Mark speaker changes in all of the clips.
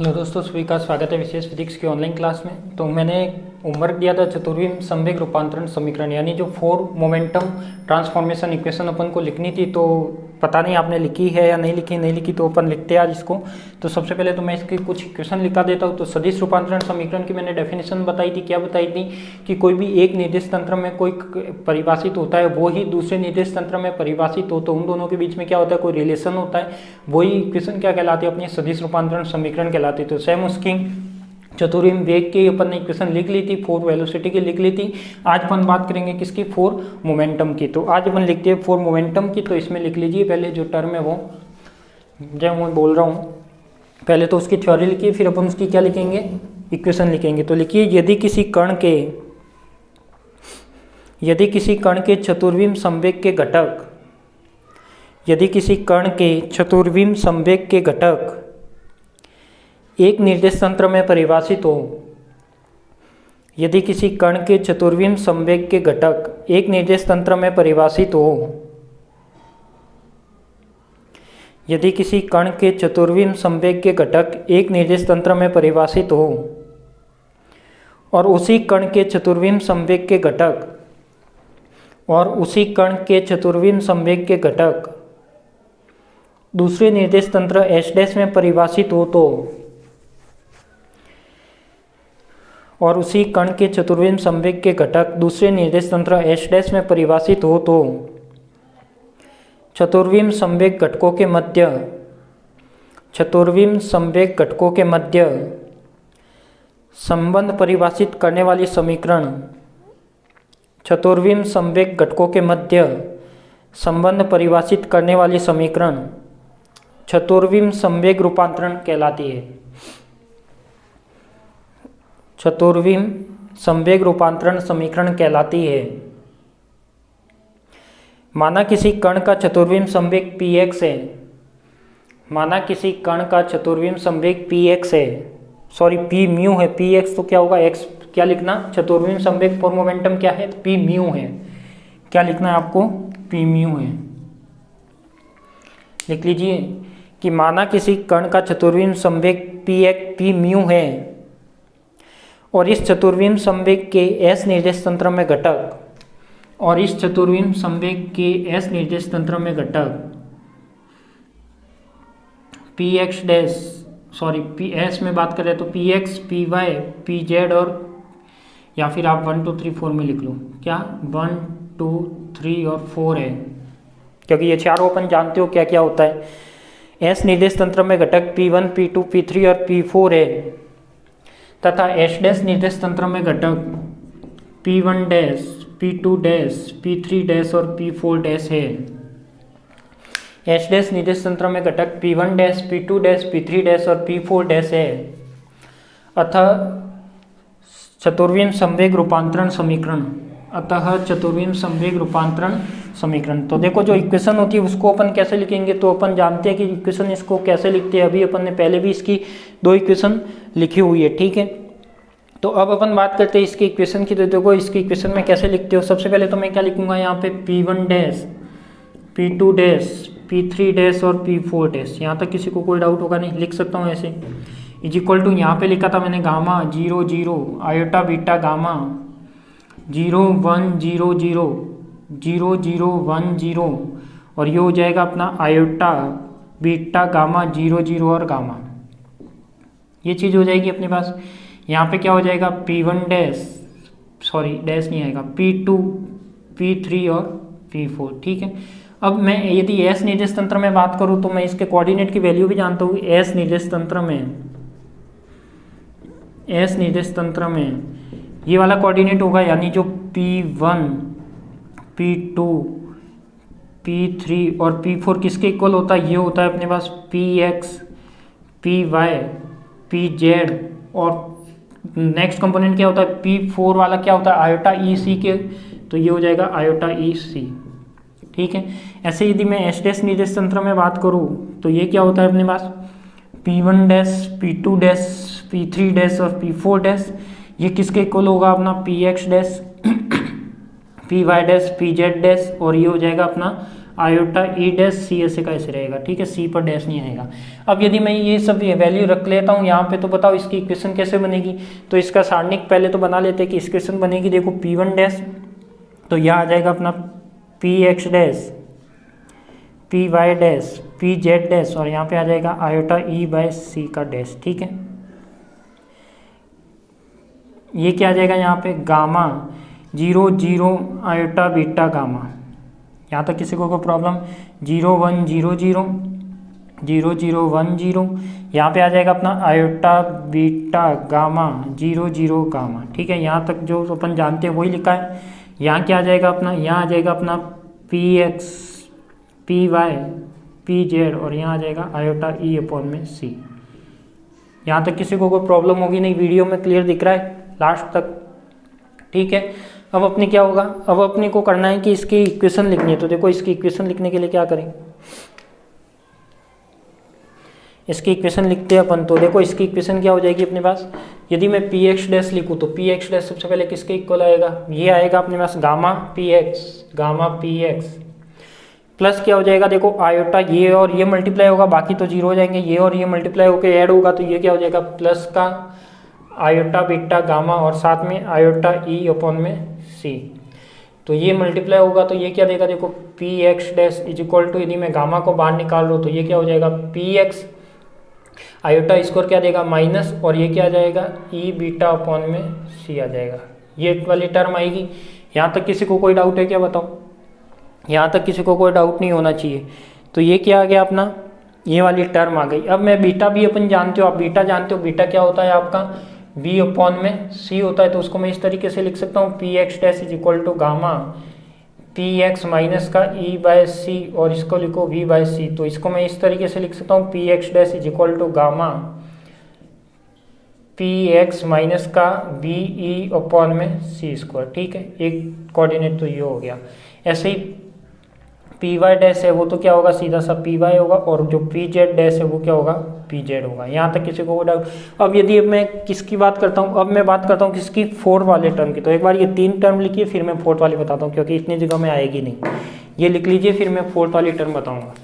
Speaker 1: Hello दोस्तों, सभी का स्वागत है विशेष फिजिक्स की ऑनलाइन क्लास में। तो मैंने होमवर्क दिया था चतुर्विम संवेग रूपांतरण समीकरण, यानी जो 4 मोमेंटम ट्रांसफॉर्मेशन इक्वेशन अपन को लिखनी थी। तो पता नहीं आपने लिखी है या नहीं लिखी तो अपन लिखते हैं आज इसको। तो सबसे पहले तो मैं इसकी कुछ इक्वेशन लिखा देता हूँ। तो सदिश रूपांतरण समीकरण की मैंने डेफिनेशन बताई थी। क्या बताई थी कि कोई भी एक निर्देश तंत्र में कोई परिभाषित होता है, वो ही दूसरे निर्देश तंत्र में परिभाषित हो, तो उन दोनों के बीच में क्या होता है, कोई रिलेशन होता है। वही इक्वेशन क्या कहलाती है, अपनी सदिश रूपांतरण समीकरण कहलाती है। तो सेम उसकी चतुर्विम वेग की अपन ने इक्वेशन लिख ली थी, 4 वेलोसिटी की लिख ली थी। आज अपन बात करेंगे किसकी, 4 मोमेंटम की। तो आज अपन लिखते हैं 4 मोमेंटम की। तो इसमें लिख लीजिए पहले जो टर्म है वो, जब मैं बोल रहा हूँ पहले तो उसकी थ्योरी लिखिए, फिर अपन उसकी क्या लिखेंगे, इक्वेशन लिखेंगे। तो लिखिए, यदि किसी कण के चतुर्विम संवेग के घटक, यदि किसी कण के चतुर्विम संवेग के घटक एक निर्देश तंत्र में परिभाषित हो, यदि किसी कण के चतुर्विम संवेग के घटक एक निर्देश तंत्र में परिभाषित हो, यदि किसी कण के चतुर्विम संवेग के घटक एक निर्देश तंत्र में परिभाषित हो और उसी कण के चतुर्विम संवेग के घटक दूसरे निर्देश तंत्र S' में परिभाषित हो तो, और उसी कण के चतुर्विम संवेग के घटक दूसरे निर्देश तंत्र S' में परिभाषित हो तो चतुर्विम संवेग घटकों के मध्य संबंध परिभाषित करने वाली समीकरण, चतुर्विम संवेग घटकों के मध्य संबंध परिभाषित करने वाली समीकरण चतुर्विम संवेग रूपांतरण कहलाती है। चतुर्विम संवेग रूपांतरण समीकरण कहलाती है। माना किसी कण का चतुर्विम संवेग px है, माना किसी कण का चतुर्विम संवेग px है, सॉरी p म्यू है, px तो क्या होगा, x क्या लिखना, चतुर्विम संवेग फॉर मोमेंटम क्या है, p म्यू है। क्या लिखना है आपको, p म्यू है। लिख लीजिए कि माना किसी कण का चतुर्विम संवेग p म्यू है और इस चतुर्विम संवेग के S निर्देश तंत्र में घटक, px डैश, सॉरी PS में बात करें तो px, py, pz और या फिर आप 1 2 3 4 में लिख लो, क्या 1 2 3 और 4 है, क्योंकि ये चारों अपन जानते हो क्या क्या होता है। S निर्देश तंत्र में घटक p1, p2, p3 और p4 है, तथा S' निर्देश तंत्र में घटक p1 dash, p2 dash, p3 dash और p4 डैश है। S' निर्देश तंत्र में घटक p1 dash, p2 dash, p3 dash और p4 डैश है। अतः चतुर्विम संवेग रूपांतरण समीकरण, तो देखो जो इक्वेशन होती है उसको अपन कैसे लिखेंगे, तो अपन जानते हैं कि इक्वेशन इसको कैसे लिखते हैं। अभी अपन ने पहले भी इसकी 2 इक्वेशन लिखी हुई है, ठीक है। तो अब अपन बात करते हैं इसकी इक्वेशन की। तो देखो इसकी इक्वेशन में कैसे लिखते हो, सबसे पहले तो मैं क्या लिखूंगा यहाँ पे, p1 dash, p2 dash, p3 dash और p4 डैश। यहाँ तक किसी को कोई डाउट होगा नहीं, लिख सकता हूँ ऐसे। इज इक्वल टू यहाँ पे लिखा था मैंने गामा 0 0, आयोटा बीटा गामा 0 1 0 0 0 0 1 0, और ये हो जाएगा अपना आयोटा बीटा गामा 0 0 और गामा। ये चीज़ हो जाएगी अपने पास। यहाँ पे क्या हो जाएगा, p1 डैश, सॉरी डैश नहीं आएगा, p2, p3 और p4, ठीक है। अब मैं यदि S निर्देश तंत्र में बात करूँ तो मैं इसके कोऑर्डिनेट की वैल्यू भी जानता हूँ। S निर्देश तंत्र में ये वाला कोऑर्डिनेट होगा, यानी जो p1, p2, p3 और p4 किसके इक्वल होता है, ये होता है अपने पास px, py, pz, और नेक्स्ट कंपोनेंट क्या होता है, p4 वाला क्या होता है, आयोटा EC के, तो ये हो जाएगा आयोटा EC, ठीक है। ऐसे यदि मैं S' निर्देश तंत्र में बात करूँ तो ये क्या होता है अपने पास, p1 dash, p2 dash, p3 dash और p4 डैश, ये किसके इक्वल होगा अपना px dash, py dash, pz dash, और ये हो जाएगा अपना आयोटा ई डैश सी ऐसे का ऐसे रहेगा, ठीक है, सी पर डैश नहीं आएगा। अब यदि मैं ये सब वैल्यू रख लेता हूँ यहाँ पे, तो बताओ इसकी इक्वेशन कैसे बनेगी। तो इसका सारणिक पहले तो बना लेते हैं कि इक्वेशन बनेगी, देखो पी वन डैश, तो यहाँ आ जाएगा अपना P X dash, P Y dash, P Z dash, और यहाँ पे आ जाएगा आयोटा ई बाय सी का डैश, ठीक है। ये क्या आ जाएगा यहाँ पे गामा 0 0 आयोटा बीटा गामा, यहाँ तक किसी को कोई प्रॉब्लम, 0 1 0 0 0 0 1 0, यहाँ पे आ जाएगा अपना आयोटा बीटा गामा 0 0 गामा, ठीक है। यहाँ तक जो अपन जानते हैं वही लिखा है। यहाँ क्या आ जाएगा अपना, यहाँ आ जाएगा अपना P X, P Y, P Z, और यहाँ आ जाएगा आयोटा ई अपॉन में सी। यहाँ तक किसी को कोई प्रॉब्लम होगी नहीं, वीडियो में क्लियर दिख रहा है लास्ट तक, ठीक है। अब अपने क्या होगा, अब अपने को करना है कि इसकी इक्वेशन लिखनी है। तो देखो इसकी इक्वेशन लिखने के लिए क्या करें, इसकी इक्वेशन लिखते हैं अपन। तो देखो इसकी इक्वेशन क्या हो जाएगी अपने पास, यदि मैं पी एक्स डैश लिखूँ तो पी एक्स डैश सबसे पहले किसके इक्वल आएगा, ये आएगा अपने पास गामा पी एक्स प्लस क्या हो जाएगा, देखो आयोटा ये और ये मल्टीप्लाई होगा, बाकी तो जीरो हो जाएंगे, ये और ये मल्टीप्लाई होकर ऐड होगा, तो ये क्या हो जाएगा प्लस का आयोटा बीटा गामा और साथ में आयोटा ई अपॉन में सी। तो ये मल्टीप्लाई होगा तो ये क्या देगा, देखो P X dash is equal to, यदि मैं गामा को बाहर निकाल रहा हूँ तो ये क्या हो जाएगा पी एक्स, आयोटा स्क्वायर क्या देगा माइनस, और ये क्या आ जाएगा ई बीटा अपॉन में सी आ जाएगा, ये वाली टर्म आएगी। यहाँ तक किसी को कोई डाउट है क्या, बताओ। यहाँ तक किसी को कोई डाउट नहीं होना चाहिए। तो ये क्या आ गया अपना, ये वाली टर्म आ गई। अब मैं बीटा भी अपन जानते हो, आप बीटा जानते हो, बीटा क्या होता है आपका बी अपॉन में सी होता है। तो उसको मैं इस तरीके से लिख सकता हूँ P X dash is equal to gamma P X minus का ई बाय सी, और इसको लिखो वी बाय सी। तो इसको मैं इस तरीके से लिख सकता हूँ P X dash is equal to gamma P X minus का बी ई अपॉन में सी स्क्वायर, ठीक है। एक कोऑर्डिनेट तो ये हो गया। ऐसे ही पी वाई डैश है वो तो क्या होगा, सीधा सा पी वाई होगा, और जो पी जेड डैश है वो क्या होगा पी जेड होगा। यहाँ तक किसी को डाउट। अब यदि मैं किसकी बात करता हूँ, अब मैं बात करता हूँ किसकी, फोर्थ वाले टर्म की। तो एक बार ये 3 टर्म लिखिए, फिर मैं फोर्थ वाली बताता हूँ, क्योंकि इतनी जगह में आएगी नहीं। ये लिख लीजिए, फिर मैं फोर्थ वाली टर्म बताऊँगा।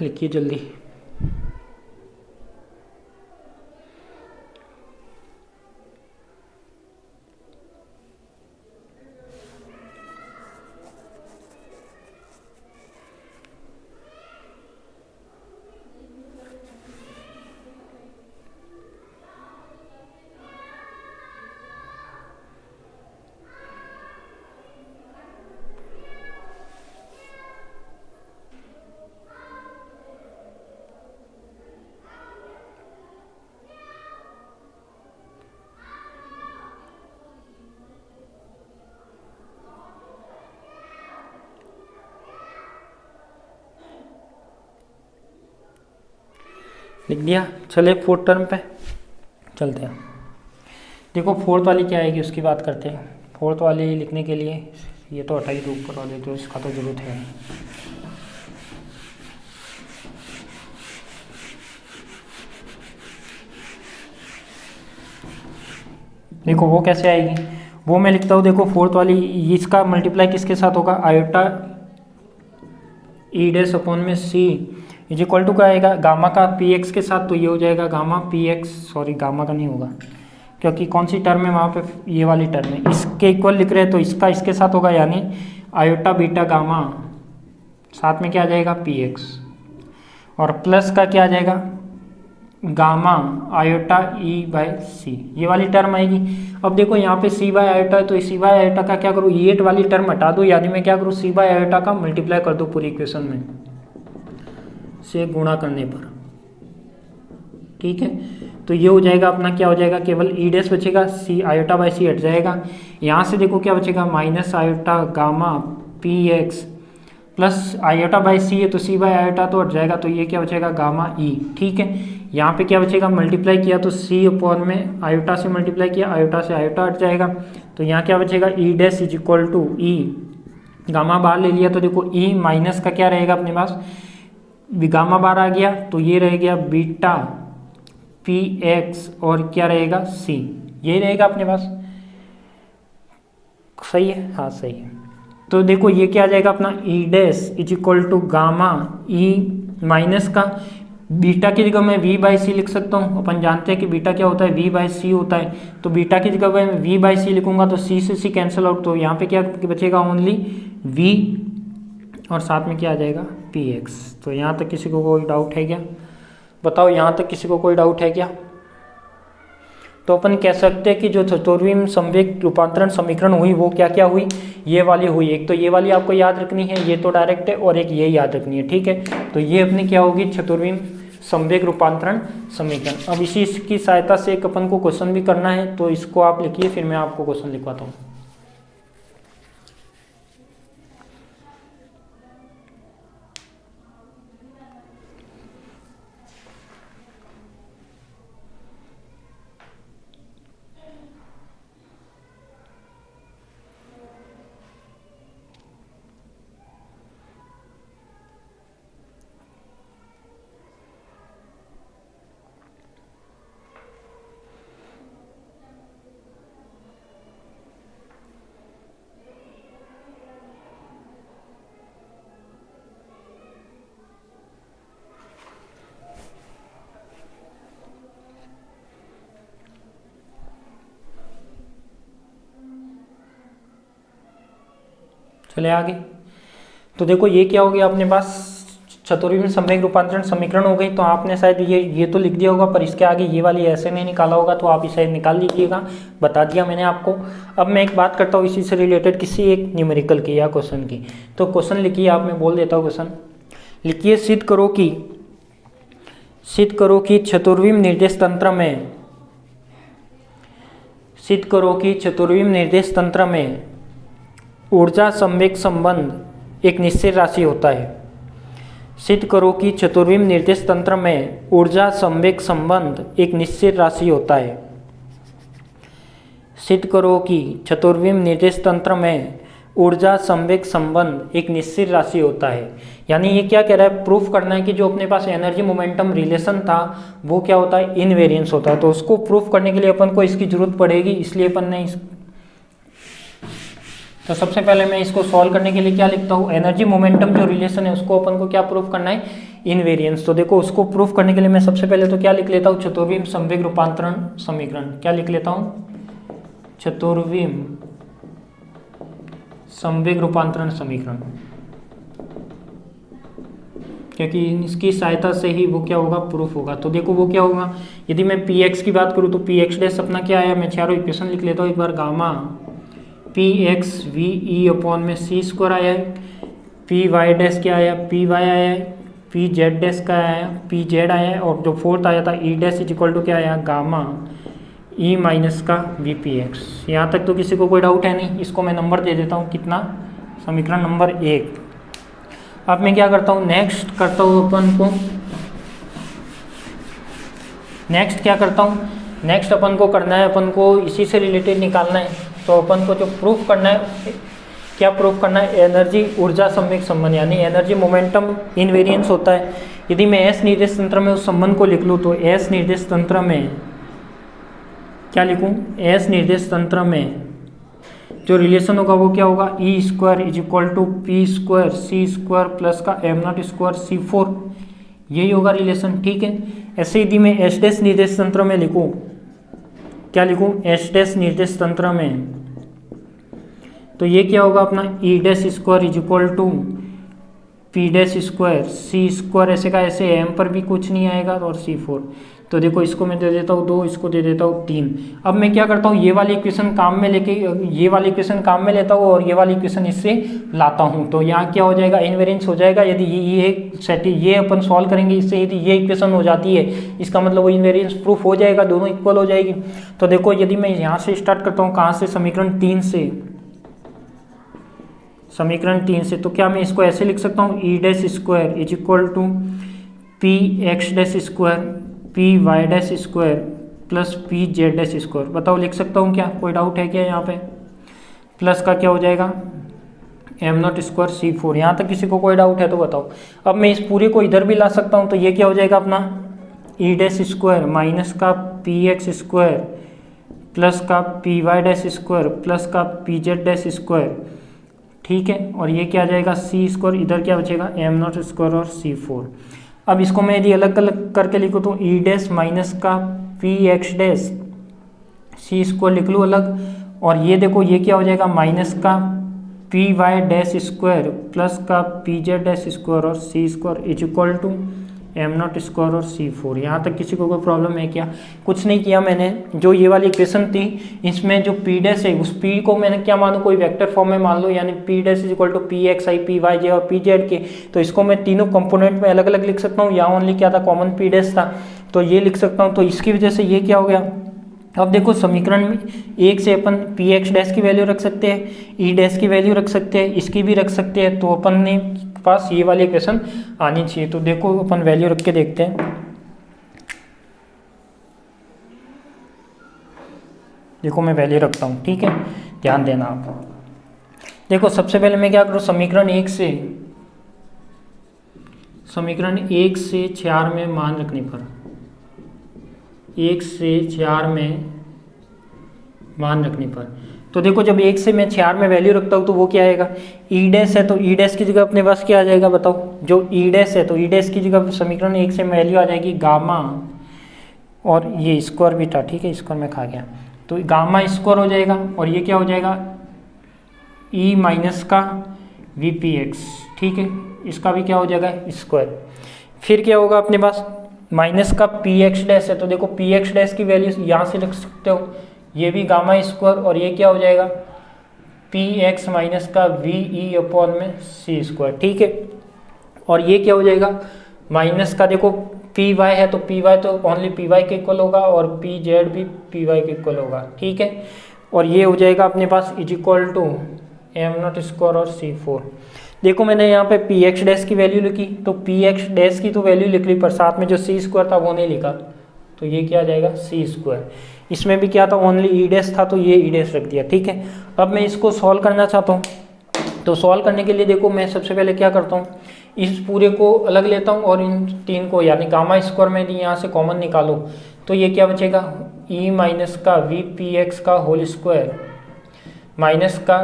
Speaker 1: लिखिए जल्दी। लिख दिया। चले फोर्थ टर्म पे चलते हैं। देखो फोर्थ वाली क्या आएगी उसकी बात करते हैं। फोर्थ वाली लिखने के लिए ये तो हटाई दो ऊपर वाले, तो इसका तो जरूरत है। देखो वो कैसे आएगी, वो मैं लिखता हूँ। देखो फोर्थ वाली, इसका मल्टीप्लाई किसके साथ होगा, आयोटा ई डैश अपॉन में सी इज इक्वल टू क्या आएगा गामा का पी एक्स के साथ, तो ये हो जाएगा gamma P x, sorry gamma का नहीं होगा क्योंकि कौन सी टर्म है वहाँ पे, ये वाली टर्म है, इसके इक्वल लिख रहे हैं तो इसका इसके साथ होगा, यानी आयोटा बीटा गामा साथ में क्या आ जाएगा पी एक्स, और प्लस का क्या आ जाएगा गामा आयोटा ई बाय सी, ये वाली टर्म आएगी। अब देखो यहाँ पे सी बाय आयोटा है तो सी बाय आयोटा का क्या करूँ, ई एट वाली टर्म हटा दो, यानी मैं क्या करूँ सी बाय आयोटा का मल्टीप्लाई कर दूँ पूरी इक्वेशन में से गुणा करने पर, ठीक है। तो ये हो जाएगा अपना, क्या हो जाएगा केवल ई डैश बचेगा, सी आयोटा बाय सी हट जाएगा, यहाँ से देखो क्या बचेगा minus iota gamma P X plus iota by C है तो सी बाय आयोटा तो हट जाएगा, तो ये क्या बचेगा गामा ई, ठीक है। यहाँ पे क्या बचेगा मल्टीप्लाई किया तो सी अपॉन में आयोटा से मल्टीप्लाई किया, आयोटा से आयोटा हट जाएगा, तो यहाँ क्या बचेगा E dash is equal to E gamma बार ले लिया तो देखो ई माइनस का क्या रहेगा अपने पास गामा बार आ गया, तो ये रह गया बीटा पी एक्स और क्या रहेगा सी, ये रहेगा अपने पास, सही है, हाँ सही है। तो देखो ये क्या आ जाएगा अपना E dash is equal to gamma E minus का बीटा की जगह मैं वी बाई सी लिख सकता हूँ, अपन जानते हैं कि बीटा क्या होता है वी बाई सी होता है, तो बीटा की जगह मैं वी बाई सी लिखूंगा तो सी से सी कैंसिल आउट, तो यहाँ पे क्या बचेगा ओनली वी और साथ में क्या आ जाएगा पी एक्स। तो यहाँ तक किसी को कोई डाउट है क्या, बताओ यहाँ तक किसी को कोई डाउट है क्या। तो अपन कह सकते हैं कि जो चतुर्विम संवेग रूपांतरण समीकरण हुई वो क्या क्या हुई, ये वाली हुई, एक तो ये वाली आपको याद रखनी है, ये तो डायरेक्ट है, और एक ये याद रखनी है, ठीक है। तो ये अपनी क्या होगी चतुर्विम संवेग रूपांतरण समीकरण। अब इसी की सहायता से एक अपन को क्वेश्चन भी करना है, तो इसको आप लिखिए फिर मैं आपको क्वेश्चन लिखवाता हूँ। चले आगे। तो देखो ये क्या हो गया अपने पास चतुर्विम संवेग रूपांतरण समीकरण हो गई, तो आपने शायद ये तो लिख दिया होगा, पर इसके आगे ये वाली ऐसे नहीं निकाला होगा, तो आप इसे निकाल लीजिएगा, बता दिया मैंने आपको। अब मैं एक बात करता हूँ इसी से रिलेटेड किसी एक न्यूमेरिकल की या क्वेश्चन की। तो क्वेश्चन लिखिए आप, मैं बोल देता हूँ क्वेश्चन लिखिए। सिद्ध करो कि चतुर्विम निर्देश तंत्र में ऊर्जा संवेग संबंध एक निश्चित राशि होता है। सिद्ध करो कि चतुर्विम निर्देश तंत्र में ऊर्जा संवेग संबंध एक निश्चित राशि होता है। सिद्ध करो कि चतुर्विम निर्देश तंत्र में ऊर्जा संवेग संबंध एक निश्चित राशि होता है। यानी ये क्या कह रहा है, प्रूफ करना है कि जो अपने पास एनर्जी मोमेंटम रिलेशन था वो क्या होता है, इनवेरियंस होता है। तो उसको प्रूफ करने के लिए अपन को इसकी जरूरत पड़ेगी, इसलिए अपन ने तो सबसे पहले मैं इसको सॉल्व करने के लिए क्या लिखता हूँ, एनर्जी मोमेंटम जो रिलेशन है उसको अपन को क्या प्रूफ करना है, इनवेरियंस। तो देखो उसको प्रूफ करने के लिए मैं सबसे पहले तो क्या लिख लेता हूँ, चतुर्विम संवेग रूपांतरण समीकरण। क्या लिख लेता हूँ, चतुर्विम संवेग रूपांतरण समीकरण, क्योंकि इसकी सहायता से ही वो क्या होगा, प्रूफ होगा। तो देखो वो क्या होगा, यदि मैं पी एक्स की बात करूँ तो पी एक्स डैश अपना क्या आया, मैं चारों इक्वेशन लिख लेता हूँ एक बार। Gamma P X V E upon में सी स्क्वायर आया है, पी वाई डैश क्या आया, पी वाई आया है, पी जेड डैश का आया, पी जेड आया है, और जो फोर्थ आया था E dash is equal to क्या आया, गामा ई माइनस का वी पी एक्स। यहाँ तक तो किसी को कोई डाउट है नहीं। इसको मैं नंबर दे देता हूँ, कितना, समीकरण नंबर 1। अब मैं क्या करता हूँ, नेक्स्ट करता हूँ अपन को, नेक्स्ट क्या करता हूँ, नेक्स्ट अपन को करना है, अपन को इसी से रिलेटेड निकालना है। तो अपन को जो प्रूफ करना है, क्या प्रूफ करना है, एनर्जी ऊर्जा संवेग संबंध, यानी एनर्जी मोमेंटम इनवेरियंस होता है। यदि मैं एस निर्देश तंत्र में उस संबंध को लिख लूँ तो एस निर्देश तंत्र में क्या लिखूँ, एस निर्देश तंत्र में जो रिलेशन होगा वो क्या होगा, E square is equal to P square C square plus का M naught square C four, यही होगा रिलेशन। ठीक है, ऐसे यदि मैं एच डैश निर्देश तंत्र में लिखूं, क्या लिखूं, एच डैश निर्देश तंत्र में, तो ये क्या होगा अपना E dash square is equal to P dash square C square, ऐसे का ऐसे, एम पर भी कुछ नहीं आएगा और सी फोर। तो देखो इसको मैं दे देता हूँ 2, इसको दे देता हूँ 3। अब मैं क्या करता हूँ, ये वाली इक्वेशन काम में लेके, ये वाली इक्वेशन काम में लेता हूँ और ये वाली इक्वेशन इससे लाता हूँ। तो यहाँ क्या हो जाएगा, इनवेरिएंस हो जाएगा। यदि ये अपन सॉल्व करेंगे इससे, यदि ये इक्वेशन हो जाती है, इसका मतलब वो इनवेरिएंस प्रूफ हो जाएगा, दोनों इक्वल हो जाएगी। तो देखो यदि मैं यहाँ से स्टार्ट करता हूँ, कहाँ से, समीकरण 3 से, समीकरण 3 से, तो क्या मैं इसको ऐसे लिख सकता हूँ, E dash square is equal to P X dash square P Y dash square plus P Z dash square. बताओ लिख सकता हूँ क्या, कोई डाउट है क्या यहाँ पे? प्लस का क्या हो जाएगा, M naught square C four. यहाँ तक किसी को कोई डाउट है तो बताओ। अब मैं इस पूरे को इधर भी ला सकता हूँ, तो ये क्या हो जाएगा अपना ई डैश स्क्वायर माइनस का पी एक्स स्क्वायर प्लस का P Y dash square plus का पी जेड डैश स्क्वायर। ठीक है, और ये क्या आ जाएगा सी स्क्वायर, इधर क्या बचेगा एम नॉट स्क्वायर और सी फोर। अब इसको मैं यदि अलग अलग करके लिखूँ तो ई डैश माइनस का P X dash C square लिख लूँ अलग, और ये देखो ये क्या हो जाएगा माइनस का P Y dash square plus का पी जेड डैश स्क्वायर और C square is equal to M naught square और सी फोर। यहाँ तक किसी को कोई प्रॉब्लम है क्या? कुछ नहीं किया मैंने, जो ये वाली इक्वेशन थी इसमें जो पी डैश है उस पी को मैंने क्या मानूं, कोई वेक्टर फॉर्म में मान लो, यानी P dash is equal to P X I P Y J और पी जेड के। तो इसको मैं तीनों कंपोनेंट में अलग अलग लिख सकता हूँ, यहाँ ओनली क्या था कॉमन पी डैश था, तो ये लिख सकता हूँ। तो इसकी वजह से ये क्या हो गया, अब देखो समीकरण में एक से अपन पी एक्स डैश की वैल्यू रख सकते हैं, ई डैश की वैल्यू रख सकते हैं, इसकी भी रख सकते हैं, तो अपन ने पास ये वाली इक्वेशन आनी चाहिए। तो देखो अपन वैल्यू रख के देखते हैं। देखो मैं वैल्यू रखता हूँ, ठीक है, ध्यान देना आप। देखो सबसे पहले मैं क्या करूँ, समीकरण 1 से 4 में मान रखने पर, 1 से 4 में मान रखने पर, तो देखो जब 1 से मैं 4 में वैल्यू रखता हूँ तो वो क्या आएगा, ई डैश है तो ई डैश की जगह अपने पास क्या आ जाएगा बताओ, जो ई डैश है तो ई डैश की जगह समीकरण 1 से वैल्यू आ जाएगी गामा, और ये स्क्वायर भी था, ठीक है, स्क्वायर में खा गया, तो गामा स्क्वायर हो जाएगा, और ये क्या हो जाएगा ई माइनस का वी पी एक्स, ठीक है, इसका भी क्या हो जाएगा स्क्वायर। फिर क्या होगा अपने पास माइनस का पी एक्स डैश है, तो देखो पी एक्स डैश की वैल्यू यहाँ से लिख सकते हो, ये भी गामा स्क्वायर, और ये क्या हो जाएगा पी एक्स माइनस का वी ई अपॉन में सी स्क्वायर, ठीक है, और ये क्या हो जाएगा माइनस का, देखो पी वाई है तो पी वाई तो ओनली पी वाई के इक्वल होगा, और पी जेड भी पी वाई के इक्वल होगा, ठीक है, और ये हो जाएगा अपने पास is equal to M naught square और सी फोर। देखो मैंने यहाँ पे पी एक्स डैश की वैल्यू लिखी, तो पी एक्स डैश की तो वैल्यू लिख ली, पर साथ में जो सी स्क्वायर था वो नहीं लिखा, तो ये क्या आ जाएगा सी स्क्वायर। इसमें भी क्या था ओनली ई डैश था, तो ये ई डैश रख दिया, ठीक है। अब मैं इसको सॉल्व करना चाहता हूँ, तो सॉल्व करने के लिए देखो मैं सबसे पहले क्या करता हूँ, इस पूरे को अलग लेता हूँ और इन तीन को, यानी गामा स्क्वायर में यदि यहाँ से कॉमन निकालो तो ये क्या बचेगा ई माइनस का वी पी एक्स का होल स्क्वायर माइनस का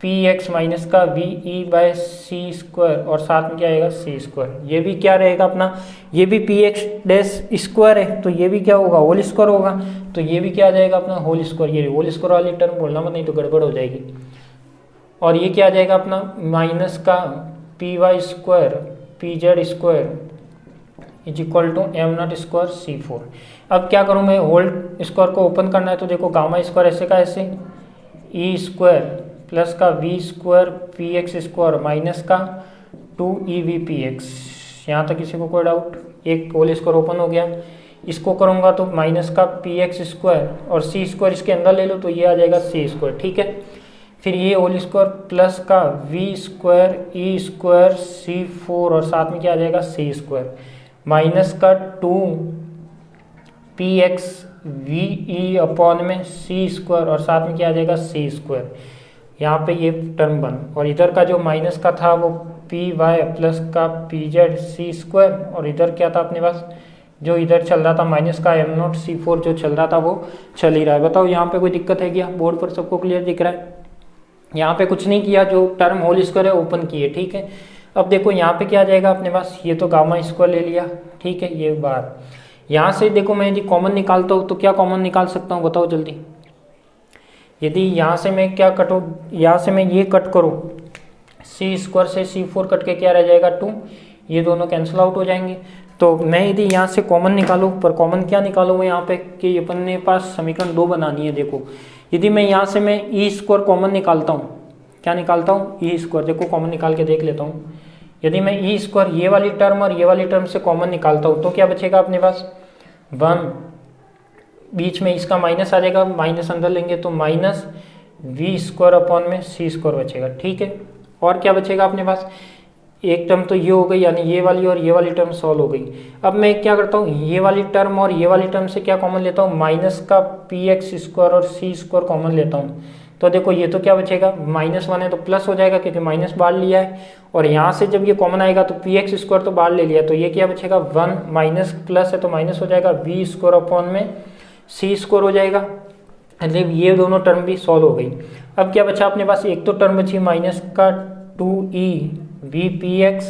Speaker 1: पी एक्स माइनस का V E by C square, और साथ में क्या आएगा सी स्क्वायर। ये भी क्या रहेगा अपना, ये भी पी एक्स डैश स्क्वायर है, तो ये भी क्या होगा होल स्क्वायर होगा, तो ये भी क्या आ जाएगा अपना होल स्क्वायर। ये होल स्क्वायर वाली टर्म बोलना मत, नहीं तो गड़बड़ हो जाएगी। और ये क्या आ जाएगा अपना माइनस का P Y square P Z square is equal to M naught square C four. अब क्या करूँ मैं, होल स्क्वायर को ओपन करना है, तो देखो गामा स्क्वायर ऐसे का ऐसे ई स्क्वायर प्लस का V square P X square minus का 2 वी पी एक्स। यहाँ तक किसी को कोई डाउट? एक होल स्क्वायर ओपन हो गया, इसको करूँगा तो माइनस का पी एक्स स्क्वायर और सी स्क्वायर इसके अंदर ले लो तो ये आ जाएगा सी स्क्वायर, ठीक है। फिर ये होल स्क्वायर प्लस का V square E square C four, और साथ में क्या आ जाएगा सी स्क्वायर माइनस का 2 P X V E upon में सी स्क्वायर, और साथ में क्या आ जाएगा सी स्क्वायर। यहाँ पे ये टर्म बन, और इधर का जो माइनस का था वो पी वाई प्लस का पी जेड सी स्क्वायर, और इधर क्या था अपने पास जो इधर चल रहा था माइनस का एम नॉट सी फोर जो चल रहा था वो चल ही रहा है। बताओ यहाँ पे कोई दिक्कत है क्या? बोर्ड पर सबको क्लियर दिख रहा है? यहाँ पे कुछ नहीं किया, जो टर्म होल स्क्वायर है ओपन किए, ठीक है। अब देखो यहाँ पे क्या आ जाएगा अपने पास, ये तो गामा स्क्वायर ले लिया, ठीक है। ये बार यहाँ से देखो मैं यदि कॉमन निकालता हूँ तो क्या कॉमन निकाल सकता हूँ, बताओ जल्दी। यदि यहाँ से मैं क्या कटूँ, यहाँ से मैं ये कट करूँ, सी स्क्वायर से C4 कट के क्या रह जाएगा 2, ये दोनों कैंसिल आउट हो जाएंगे। तो मैं यदि यहाँ से कॉमन निकालूँ, पर कॉमन क्या निकालूँ यहाँ पे कि अपने पास समीकरण 2 बनानी है। देखो यदि मैं यहाँ से मैं ई स्क्वायर कॉमन निकालता हूँ, क्या निकालता हूँ, ई स्क्वायर, देखो कॉमन निकाल के देख लेता हूँ। यदि मैं ई स्क्वायर ये वाली टर्म और ये वाली टर्म से कॉमन निकालता हूँ तो क्या बचेगा अपने पास 1, बीच में इसका माइनस आ जाएगा, माइनस अंदर लेंगे तो माइनस वी स्क्वायर अपॉन में सी स्क्वायर बचेगा, ठीक है। और क्या बचेगा अपने पास, एक टर्म तो ये हो गई, यानी ये वाली और ये वाली टर्म सॉल्व हो गई। अब मैं क्या करता हूँ, ये वाली टर्म और ये वाली टर्म से क्या कॉमन लेता हूँ, माइनस का पी एक्स स्क्वायर और सी स्क्वायर कॉमन लेता हूँ। तो देखो ये तो क्या बचेगा, -1 है तो प्लस हो जाएगा क्योंकि माइनस बाहर लिया है, और यहाँ से जब ये कॉमन आएगा तो पी एक्स स्क्वायर तो बाहर ले लिया, तो ये क्या बचेगा 1, माइनस प्लस है तो माइनस हो जाएगा, वी स्क्वायर अपॉन में सी स्क्वायर हो जाएगा, मतलब ये दोनों टर्म भी सॉल्व हो गई। अब क्या बचा अपने पास, एक तो टर्म बची माइनस का 2e वी पी एक्स,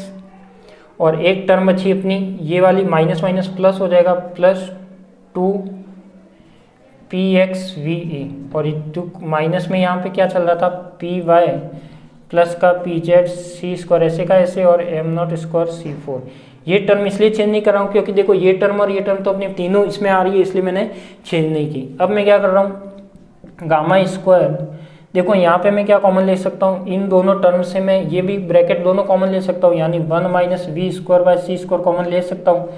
Speaker 1: और एक टर्म बची अपनी ये वाली माइनस माइनस प्लस हो जाएगा, प्लस 2 पी एक्स वी ई, और माइनस में यहाँ पे क्या चल रहा था, पी वाई प्लस का पी जेड सी स्क्वायर ऐसे का ऐसे, और एम नॉट स्क्वायर सी 4। ये टर्म इसलिए चेंज नहीं कर रहा हूँ क्योंकि देखो ये टर्म और ये टर्म तो अपनी तीनों इसमें आ रही है, इसलिए मैंने चेंज नहीं की। अब मैं क्या कर रहा हूँ, गामा स्क्वायर, देखो यहाँ पे मैं क्या कॉमन ले सकता हूँ, इन दोनों टर्म से मैं ये भी ब्रैकेट दोनों कॉमन ले सकता हूँ, यानी 1 minus V square by C square common ले सकता हूँ।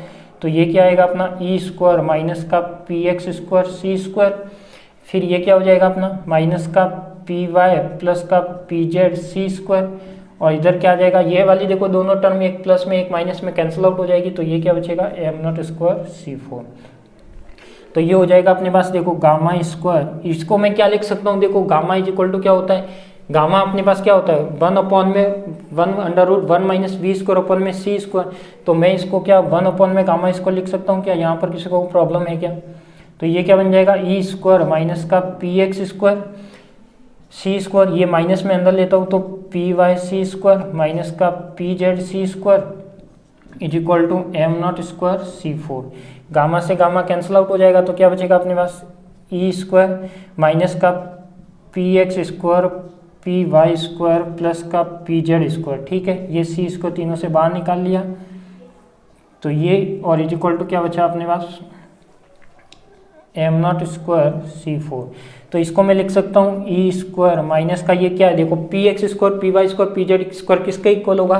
Speaker 1: तो ये क्या आएगा अपना ई स्क्वायर माइनस का P X square C square, फिर ये क्या हो जाएगा अपना माइनस का पी वाई प्लस का पी जेड सी स्क्वायर, और इधर क्या आ जाएगा, ये वाली देखो दोनों टर्म एक प्लस में एक माइनस में कैंसिल आउट हो जाएगी, तो ये क्या बचेगा एम नॉट स्क्वायर सी 4। तो ये हो जाएगा अपने पास देखो गामा स्क्वायर, इसको मैं क्या लिख सकता हूँ, देखो गामा इज इक्वल टू क्या होता है, गामा अपने पास क्या होता है 1 अपॉन में 1 under root 1 minus V square upon में सी स्क्वायर। तो मैं इसको क्या 1 अपॉन में गामा स्क्वायर लिख सकता हूँ क्या, यहाँ पर किसी को प्रॉब्लम है क्या। तो ये क्या बन जाएगा ई स्क्वायर माइनस का P X square C square, ये माइनस में अंदर लेता हूँ तो P Y C square minus का P Z C square is equal to M naught square C 4। Gamma से गामा कैंसिल आउट हो जाएगा तो क्या बचेगा अपने पास ई स्क्वायर माइनस का P X square P Y square plus का पी जेड स्क्वायर, ठीक है। ये सी इसको तीनों से बाहर निकाल लिया, तो ये और इज इक्वल टू क्या बचा अपने पास एम नॉट स्क्वायर सी 4। तो इसको मैं लिख सकता हूँ ई स्क्वायर माइनस का ये क्या है, देखो P X square P Y square P Z square किसके इक्वल होगा,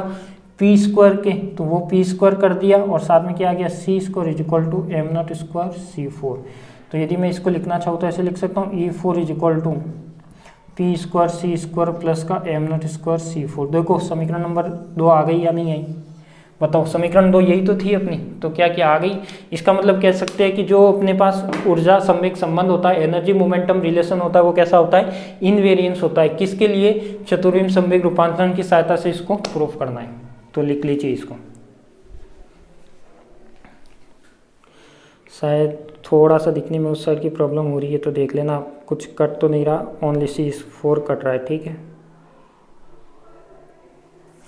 Speaker 1: पी स्क्वायर के, तो वो पी स्क्वायर कर दिया, और साथ में क्या आ गया C square is equal to M naught square C 4। तो यदि मैं इसको लिखना चाहूँ तो ऐसे लिख सकता हूँ E 4 is equal to P square C square plus का एम नॉट स्क्वायर सी 4। देखो समीकरण नंबर 2 आ गई या नहीं आई, बताओ। समीकरण 2 यही तो थी अपनी, तो क्या क्या आ गई। इसका मतलब कह सकते हैं कि जो अपने पास ऊर्जा संवेग संबंध होता है, एनर्जी मोमेंटम रिलेशन होता है, वो कैसा होता है, इनवेरिएंस होता है। किसके लिए, चतुर्विम संवेग रूपांतरण की सहायता से इसको प्रूफ करना है। तो लिख लीजिए इसको, शायद थोड़ा सा दिखने में उस साइड की प्रॉब्लम हो रही है, तो देख लेना, कुछ कट तो नहीं रहा, ओनली सी 4 कट रहा है, ठीक है।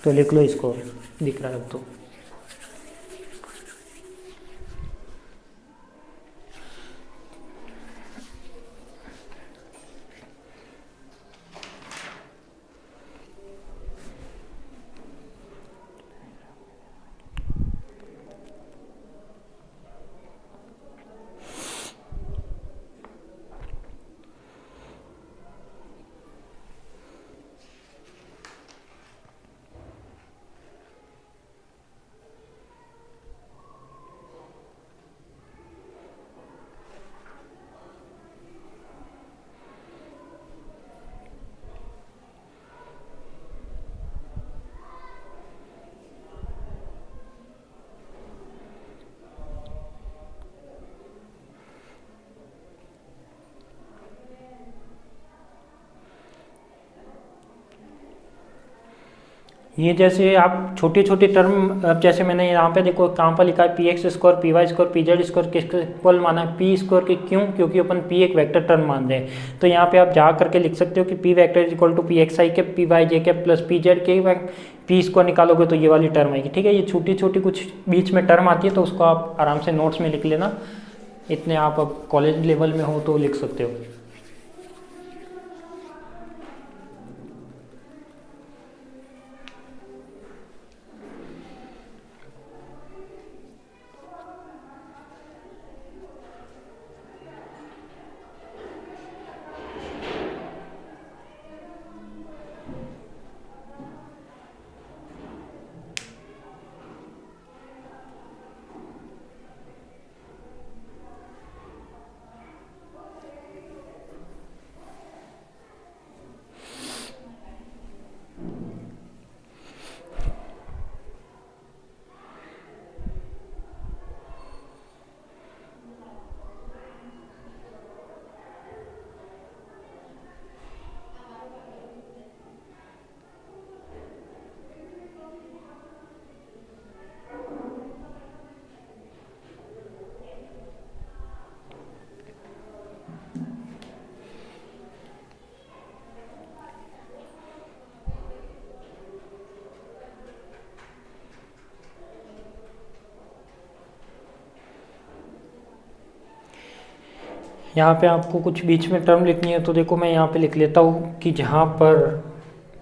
Speaker 1: तो लिख लो इसको, दिख रहा है अब तो। ये जैसे आप छोटे छोटे टर्म, अब जैसे मैंने यहाँ पे देखो कहाँ पर लिखा है P X square P Y square P Z square किसके इक्वल माना है, पी स्क्वायर के, क्यों, क्योंकि अपन पी एक वेक्टर टर्म मान रहे हैं। तो यहाँ पे आप जा करके लिख सकते हो कि P vector is equal to P X I cap P Y J cap plus P Z K, P square निकालोगे तो ये वाली टर्म आएगी। ठीक है, ये छोटी छोटी कुछ बीच में टर्म आती है तो उसको आप आराम से नोट्स में लिख लेना, इतने आप अब कॉलेज लेवल में हो तो लिख सकते हो। यहाँ पे आपको कुछ बीच में टर्म लिखनी है तो देखो मैं यहाँ पे लिख लेता हूँ कि जहाँ पर,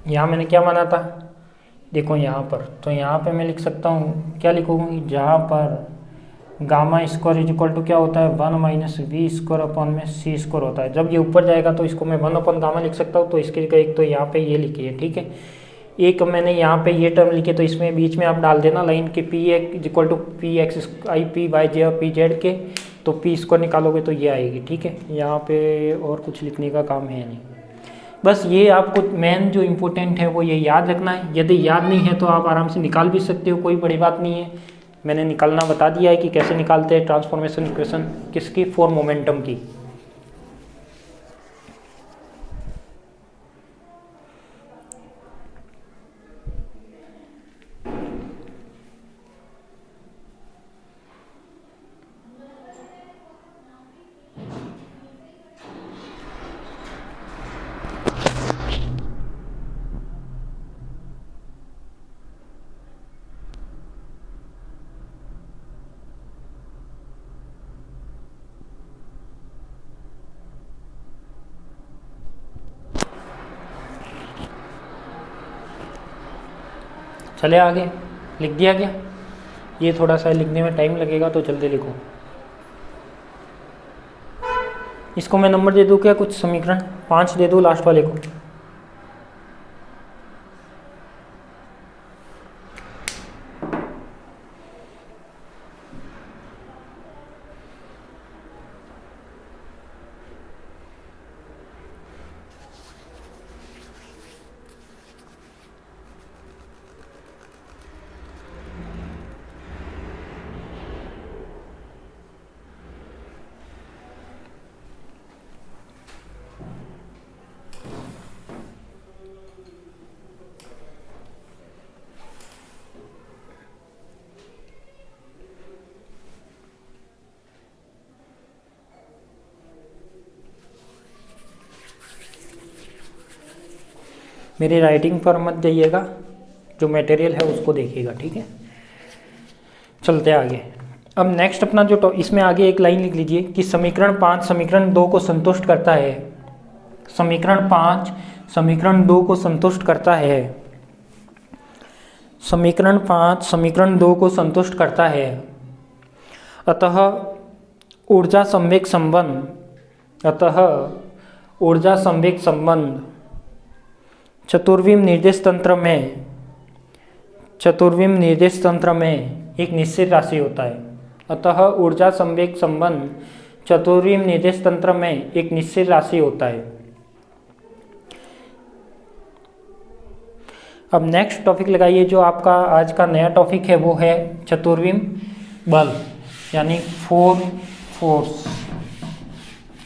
Speaker 1: यहाँ मैंने क्या माना था, देखो यहाँ पर, तो यहाँ पे मैं लिख सकता हूँ, क्या लिखूँगी, जहाँ पर gamma square is equal to क्या होता है 1 माइनस वी स्क्वायर अपॉन में सी स्क्वायर होता है। जब ये ऊपर जाएगा तो इसको मैं 1 अपॉन गामा लिख सकता हूँ, तो इसके एक तो यहाँ पे ये लिखी है। ठीक है, एक मैंने यहाँ पे ये टर्म लिखे तो इसमें बीच में आप डाल देना लाइन के P X is equal to P X I P Y J और पी जेड के, तो पी इसको निकालोगे तो ये आएगी। ठीक है, यहाँ पे और कुछ लिखने का काम है नहीं, बस ये आपको मेन जो इम्पोर्टेंट है वो ये याद रखना है। यदि याद नहीं है तो आप आराम से निकाल भी सकते हो, कोई बड़ी बात नहीं है। मैंने निकालना बता दिया है कि कैसे निकालते हैं ट्रांसफॉर्मेशन इक्वेशन किसकी, फॉर मोमेंटम की। चले आगे, लिख दिया गया। ये थोड़ा सा लिखने में टाइम लगेगा तो जल्दी लिखो। इसको मैं नंबर दे दूँ क्या, कुछ समीकरण 5 दे दूँ लास्ट वाले को। मेरी राइटिंग पर मत जाइएगा, जो मटेरियल है उसको देखिएगा। ठीक है, चलते आगे। अब नेक्स्ट अपना जो इसमें आगे एक लाइन लिख लीजिए कि समीकरण 5 समीकरण 2 को संतुष्ट करता है। समीकरण 5 समीकरण 2 को संतुष्ट करता है। समीकरण 5 समीकरण 2 को संतुष्ट करता है। अतः ऊर्जा संवेग संबंध, अतः ऊर्जा संवेग संबंध चतुर्विम निर्देश तंत्र में, चतुर्विम निर्देश तंत्र में एक निश्चित राशि होता है। अतः ऊर्जा संवेग संबंध चतुर्विम निर्देश तंत्र में एक निश्चित राशि होता है। अब नेक्स्ट टॉपिक लगाइए, जो आपका आज का नया टॉपिक है वो है चतुर्विम बल, यानी फोर्स।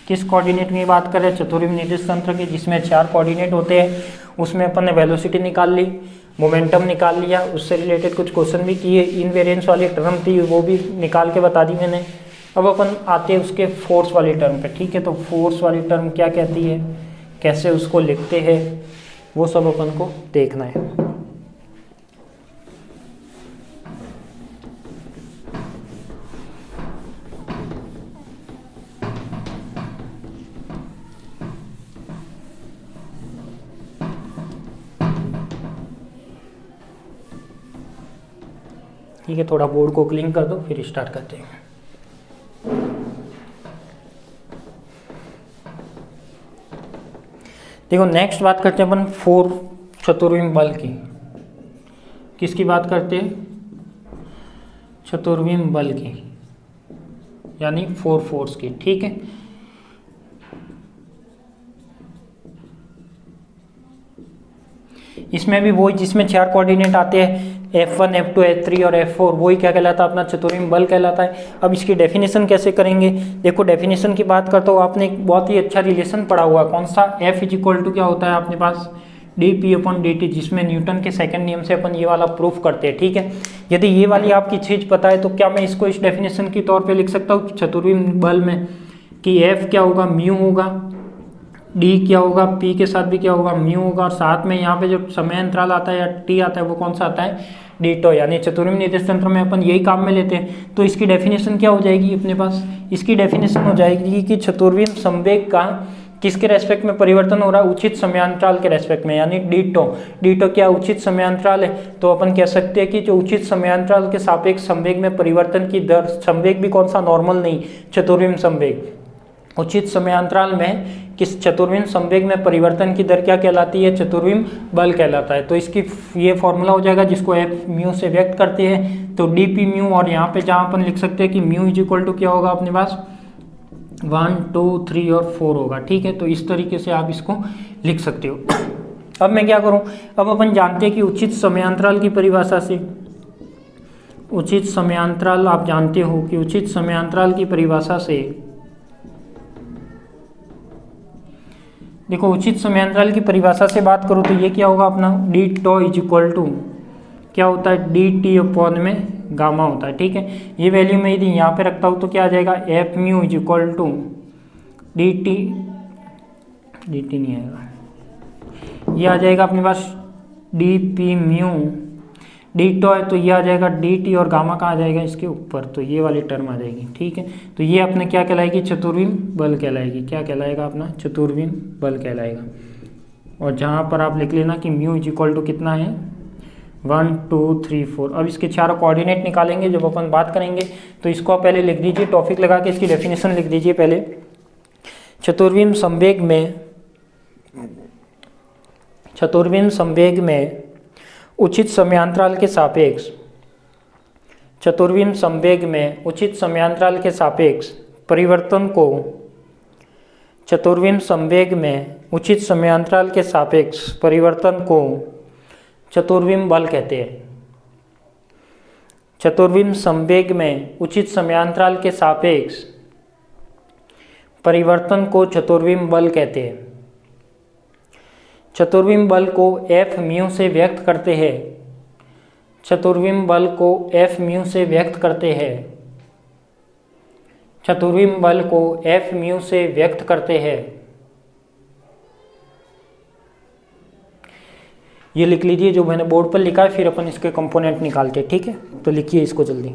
Speaker 1: किस कोऑर्डिनेट में बात कर रहे हैं, चतुर्विम निर्देश तंत्र के, जिसमें 4 कोऑर्डिनेट होते हैं। उसमें अपन ने वेलोसिटी निकाल ली, मोमेंटम निकाल लिया, उससे रिलेटेड कुछ क्वेश्चन भी किए, इनवेरिएंस वाली टर्म थी वो भी निकाल के बता दी मैंने। अब अपन आते हैं उसके फोर्स वाली टर्म पे, ठीक है। तो फोर्स वाली टर्म क्या कहती है, कैसे उसको लिखते हैं, वो सब अपन को देखना है। ठीक है, थोड़ा बोर्ड को क्लीन कर दो फिर स्टार्ट करते हैं। देखो नेक्स्ट बात करते हैं अपन फोर चतुर्विम बल की। किसकी बात करते हैं, चतुर्विम बल की, यानी फोर फोर्स की, ठीक है। इसमें भी वही जिसमें 4 कोऑर्डिनेट आते हैं F1, F2, F3 और F4, वही क्या कहलाता है, अपना चतुर्विम बल कहलाता है। अब इसकी डेफिनेशन कैसे करेंगे, देखो डेफिनेशन की बात करता हूँ, आपने एक बहुत ही अच्छा रिलेशन पढ़ा हुआ है, कौन सा, F इक्वल टू क्या होता है अपने पास dP/dt, जिसमें न्यूटन के सेकंड नियम से अपन ये वाला प्रूफ करते हैं, ठीक है। यदि ये वाली आपकी चीज पता है तो क्या मैं इसको इस डेफिनेशन के तौर पे लिख सकता हूँ चतुर्विम बल में कि F क्या होगा, म्यू होगा, D क्या होगा, P के साथ भी क्या होगा, म्यू होगा, और साथ में यहाँ पे जो समय अंतराल आता है या T आता है वो कौन सा आता है, डीटो, यानी चतुर्विम निर्देश तंत्र में अपन यही काम में लेते हैं। तो इसकी डेफिनेशन क्या हो जाएगी अपने पास, इसकी डेफिनेशन हो जाएगी कि चतुर्विम संवेग का किसके रेस्पेक्ट में परिवर्तन हो रहा है, उचित समयांतराल के रेस्पेक्ट में, यानी डीटो। डीटो क्या उचित समयांतराल है, तो अपन कह सकते हैं कि जो उचित समयांतराल के सापेक्ष संवेग में परिवर्तन की दर, संवेग भी कौन सा, नॉर्मल नहीं, चतुर्विम संवेग, उचित समयांतराल में किस चतुर्विम संवेग में परिवर्तन की दर क्या कहलाती है, चतुर्विम बल कहलाता है। तो इसकी ये फॉर्मूला हो जाएगा जिसको एफ म्यू से व्यक्त करते हैं, तो डी पी म्यू, और यहाँ पे जहाँ अपन लिख सकते हैं कि म्यू इज इक्वल टू क्या होगा अपने पास 1, 2, 3 और 4 होगा, ठीक है। तो इस तरीके से आप इसको लिख सकते हो। अब मैं क्या करूँ, अब अपन जानते हैं कि उचित समयांतराल की परिभाषा से, उचित समयांतराल आप जानते हो कि उचित समयांतराल की परिभाषा से, देखो उचित समयांतराल की परिभाषा से बात करूँ तो ये क्या होगा अपना D tau is equal to क्या होता है, डी टी अपॉन में गामा होता है, ठीक है। ये वैल्यू मैं यदि यहाँ पे रखता हूँ तो क्या आ जाएगा, F mu is equal to D T नहीं आएगा, ये आ जाएगा अपने पास D P mu, D tau है तो ये आ जाएगा डी टी, और गामा कहाँ आ जाएगा इसके ऊपर, तो ये वाली टर्म आ जाएगी, ठीक है। तो ये अपने क्या कहलाएगी, चतुर्विम बल कहलाएगी, क्या कहलाएगा अपना, चतुर्विम बल कहलाएगा। और जहाँ पर आप लिख लेना कि म्यू इज इक्वल टू कितना है 1, 2, 3, 4। अब इसके चारों कोऑर्डिनेट निकालेंगे जब अपन बात करेंगे, तो इसको आप पहले लिख दीजिए, टॉपिक लगा के इसकी डेफिनेशन लिख दीजिए पहले। चतुर्विम संवेग में उचित समयांतराल के सापेक्ष, चतुर्विम संवेग में उचित समयांतराल के सापेक्ष परिवर्तन को, चतुर्विम संवेग में उचित समयांतराल के सापेक्ष परिवर्तन को चतुर्विम बल कहते हैं। चतुर्विम संवेग में उचित समयांतराल के सापेक्ष परिवर्तन को चतुर्विम बल कहते हैं। चतुर्विम बल को एफ म्यू से व्यक्त करते हैं, चतुर्विम बल को एफ म्यू से व्यक्त करते हैं, चतुर्विम बल को एफ म्यू से व्यक्त करते हैं। ये लिख लीजिए जो मैंने बोर्ड पर लिखा है, फिर अपन इसके कंपोनेंट निकालते हैं, ठीक है। तो लिखिए इसको जल्दी।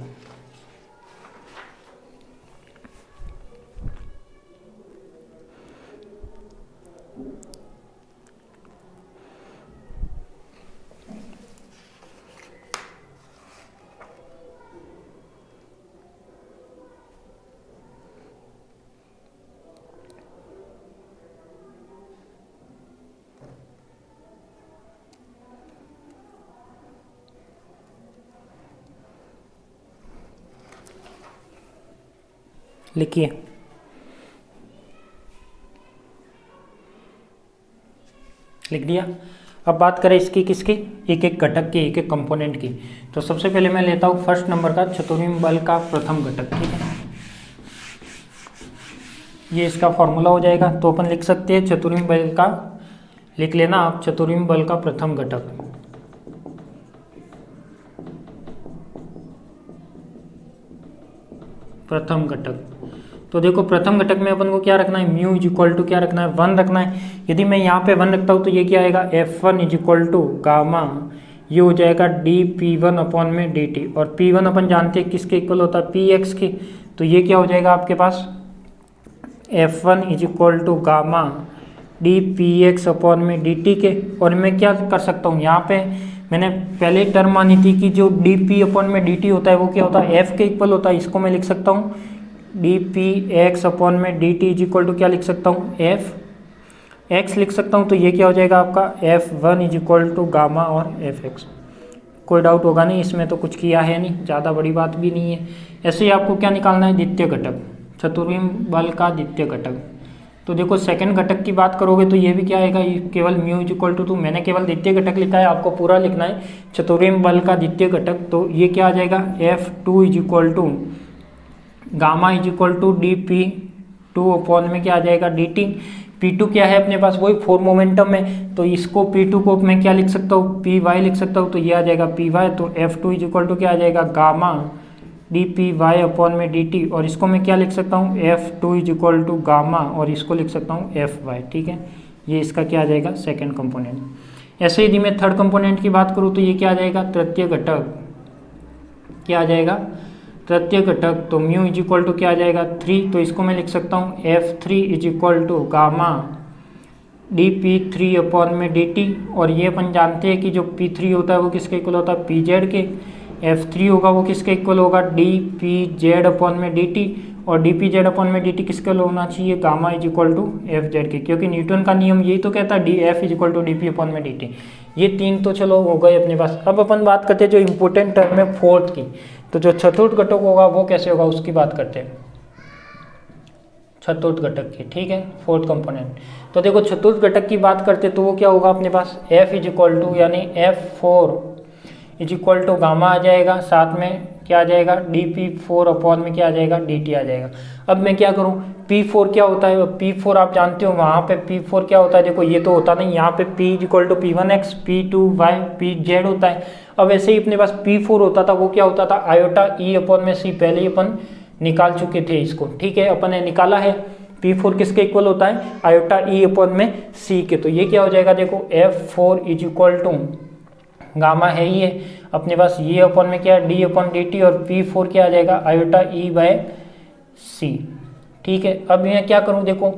Speaker 1: लिखिए, लिख दिया। अब बात करें इसकी किसकी, एक एक घटक की, एक एक कंपोनेंट की। तो सबसे पहले मैं लेता हूँ फर्स्ट नंबर का चतुर्विम बल का प्रथम घटक, ठीक है। ये इसका फॉर्मूला हो जाएगा, तो अपन लिख सकते हैं चतुर्विम बल का लिख लेना आप चतुर्विम बल का प्रथम घटक। प्रथम घटक, तो देखो प्रथम घटक में अपन को क्या रखना है, म्यू इज इक्वल टू क्या रखना है, 1 रखना है। यदि मैं यहाँ पे 1 रखता हूँ तो ये क्या आएगा, F1 is equal to gamma, ये हो जाएगा dP1 अपॉन में dt, और P1 अपन जानते हैं किसके इक्वल होता है, Px के, तो ये क्या हो जाएगा आपके पास F1 is equal to gamma dPx upon में dt के। और मैं क्या कर सकता हूँ, यहाँ पे मैंने पहले टर्म मानी थी कि जो dP अपॉन में dt होता है वो क्या होता है, F के इक्वल होता है। इसको मैं लिख सकता हूँ dPx अपॉन में dt इज इक्वल टू क्या लिख सकता हूँ, Fx लिख सकता हूँ। तो ये क्या हो जाएगा आपका F1 is equal to gamma और Fx। कोई डाउट होगा नहीं इसमें, तो कुछ किया है नहीं, ज़्यादा बड़ी बात भी नहीं है। ऐसे ही आपको क्या निकालना है, द्वितीय घटक, चतुर्विम बल का द्वितीय घटक। तो देखो सेकंड घटक की बात करोगे तो ये भी क्या आएगा, ये केवल म्यू इज इक्वल टू 2, मैंने केवल द्वितीय घटक लिखा है, आपको पूरा लिखना है चतुर्विम बल का द्वितीय घटक। तो ये क्या आ जाएगा, F2 is equal to gamma is equal to dP2 upon में क्या आ जाएगा dt। P2 क्या है अपने पास, वही 4 मोमेंटम है, तो इसको P2 को मैं क्या लिख सकता हूँ, Py लिख सकता हूँ, तो ये आ जाएगा Py। तो F2 इज इक्वल टू क्या आ जाएगा, गामा dPy अपॉन में dt, और इसको मैं क्या लिख सकता हूँ, F2 is equal to gamma, और इसको लिख सकता हूँ Fy। ठीक है, ये इसका क्या आ जाएगा, सेकेंड कंपोनेंट। ऐसे यदि मैं थर्ड कंपोनेंट की बात करूँ तो ये क्या आ जाएगा, तृतीय घटक, क्या आ जाएगा, तृतीय घटक। तो म्यू इज इक्वल टू क्या आ जाएगा 3, तो इसको मैं लिख सकता हूँ F3 is equal to gamma dP3 upon में dt, और ये अपन जानते हैं कि जो P3 होता है वो किसके इक्वल होता है, Pz के। F3 होगा वो किसके इक्वल होगा, dPz अपॉन में dt, और dPz अपॉन में dt किसके इक्वल होना चाहिए, gamma is equal to Fz के, क्योंकि न्यूटन का नियम यही तो कहता है dF is equal to dP upon में dt। ये 3 तो चलो हो गए अपने पास। अब अपन बात करते हैं जो इम्पोर्टेंट टर्म है फोर्थ की, तो जो चतुर्थ घटक होगा वो कैसे होगा उसकी बात करते हैं, चतुर्थ घटक की। ठीक है, फोर्थ कंपोनेंट। तो देखो चतुर्थ घटक की बात करते तो वो क्या होगा अपने पास, F इज इक्वल टू यानी F4 is equal to gamma आ जाएगा, साथ में क्या आ जाएगा dP4 अपॉन में क्या आ जाएगा dt आ जाएगा। अब मैं क्या करूं, P4 क्या होता है, P4 आप जानते हो वहां पे P4 क्या होता है, देखो ये तो होता नहीं, यहाँ पे P is equal to P1x P2y Pz होता है। अब ऐसे ही अपने पास P4 होता था, वो क्या होता था, आयोटा E अपॉन में C, पहले ही अपन निकाल चुके थे इसको। ठीक है, अपन ने निकाला है, P4 किसके इक्वल होता है, आयोटा E अपॉन में C के। तो ये क्या हो जाएगा, देखो F4 is equal to gamma है ही है अपने पास, ये अपन में क्या है d अपन dt, और P4 क्या आ जाएगा आयोटा E बाय C। ठीक है, अब मैं क्या करूं, देखो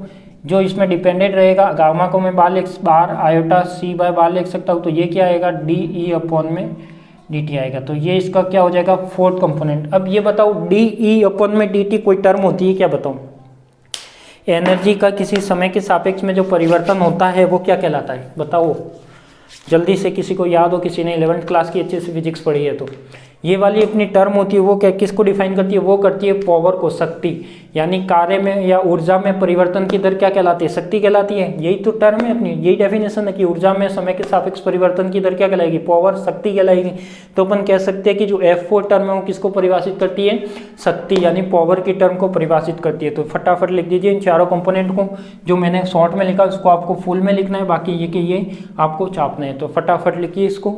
Speaker 1: जो इसमें डिपेंडेंट रहेगा, गामा को मैं बाहर आयोटा C बाय बाहर लिख सकता हूं, तो ये क्या आएगा dE अपन में dt आएगा। तो ये इसका क्या हो जाएगा फोर्थ कंपोनेंट। अब ये बताओ dE अपन में dt कोई टर्म होती है क्या, बताओ। एनर्जी का किसी समय के सापेक्ष में जो परिवर्तन होता है वो क्या कहलाता है, बताओ जल्दी से, किसी को याद हो, किसी ने 11th क्लास की अच्छे से फिजिक्स पढ़ी है तो। ये वाली अपनी टर्म होती है वो क्या, किसको डिफाइन करती है, वो करती है पावर को, शक्ति, यानी कार्य में या ऊर्जा में परिवर्तन की दर क्या कहलाती है, शक्ति कहलाती है। यही तो टर्म है अपनी, यही डेफिनेशन है कि ऊर्जा में समय के सापेक्ष परिवर्तन की दर क्या कहलाएगी, पावर, शक्ति कहलाएगी। तो अपन कह सकते हैं कि जो F4 टर्म है वो किसको परिभाषित करती है, शक्ति यानी पावर की टर्म को परिभाषित करती है। तो फटाफट लिख दीजिए इन चारों कंपोनेंट को, जो मैंने शॉर्ट में लिखा उसको आपको फुल में लिखना है, बाकी ये कि ये आपको छापना है। तो फटाफट लिखिए इसको।